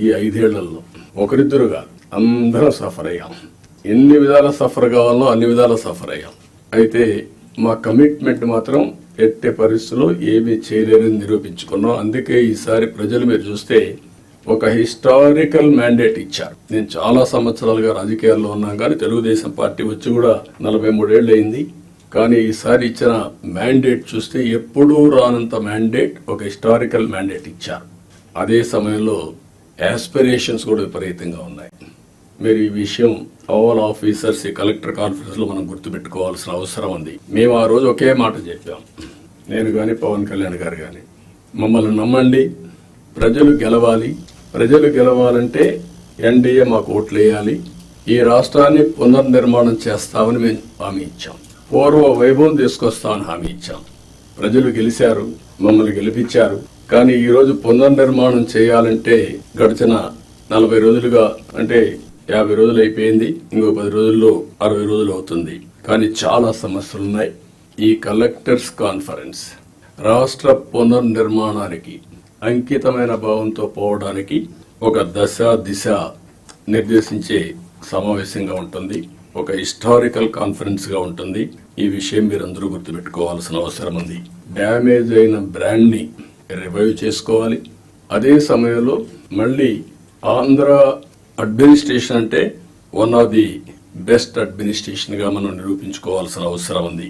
ఈ 5 ఏళ్లలో ఒకరిద్దరుగా అందరం సఫర్ అయ్యాం. ఎన్ని విధాల సఫర్ కావాలో అన్ని విధాల సఫర్ అయ్యాం. అయితే మా కమిట్మెంట్ మాత్రం ఎట్టి పరిస్థితుల్లో ఏమీ చేయలేరని నిరూపించుకున్నాం. అందుకే ఈసారి ప్రజలు మీరు చూస్తే ఒక హిస్టారికల్ మ్యాండేట్ ఇచ్చారు. నేను చాలా సంవత్సరాలుగా రాజకీయాల్లో ఉన్నాం, కానీ తెలుగుదేశం పార్టీ వచ్చి కూడా 43 ఏళ్ళు అయింది. కానీ ఈసారి ఇచ్చిన మ్యాండేట్ చూస్తే ఎప్పుడూ రానంత మ్యాండేట్, ఒక హిస్టారికల్ మ్యాండేట్ ఇచ్చారు. అదే సమయంలో యాస్పిరేషన్స్ కూడా విపరీతంగా ఉన్నాయి. మీరు ఈ విషయం ఆల్ ఆఫీసర్స్ ఈ కలెక్టర్ కాన్ఫరెన్స్ లో మనం గుర్తుపెట్టుకోవాల్సిన అవసరం ఉంది. మేము ఆ రోజు ఒకే మాట చెప్పాం, నేను కానీ పవన్ కళ్యాణ్ గారు కానీ, మమ్మల్ని నమ్మండి, ప్రజలు గెలవాలి. ప్రజలు గెలవాలంటే ఎన్డీఏ మాకు ఓట్లు వేయాలి. ఈ రాష్ట్రాన్ని పునర్నిర్మాణం చేస్తామని మేము హామీ ఇచ్చాం. పూర్వ వైభవం తీసుకొస్తామని హామీ ఇచ్చాం. ప్రజలు గెలిచారు, మమ్మల్ని గెలిపించారు. కానీ ఈ రోజు పునర్నిర్మాణం చేయాలంటే గడిచిన 40 రోజులుగా, అంటే 50 రోజులు అయిపోయింది, ఇంకో 10 రోజుల్లో 60 రోజులు అవుతుంది. కానీ చాలా సమస్యలు ఉన్నాయి. ఈ కలెక్టర్స్ కాన్ఫరెన్స్ రాష్ట్ర పునర్నిర్మాణానికి అంకితమైన భావంతో పోవడానికి ఒక దశ దిశ నిర్దేశించే సమావేశంగా ఉంటుంది. ఒక హిస్టారికల్ కాన్ఫరెన్స్ గా ఉంటుంది. ఈ విషయం మీరందరూ గుర్తుపెట్టుకోవాల్సిన అవసరం ఉంది. డ్యామేజ్ అయిన బ్రాండ్ ని రివైవ్ చేసుకోవాలి. అదే సమయంలో మళ్ళీ ఆంధ్ర అడ్మినిస్ట్రేషన్ అంటే one of the best administration గా మనం నిరూపించుకోవాల్సిన అవసరం ఉంది.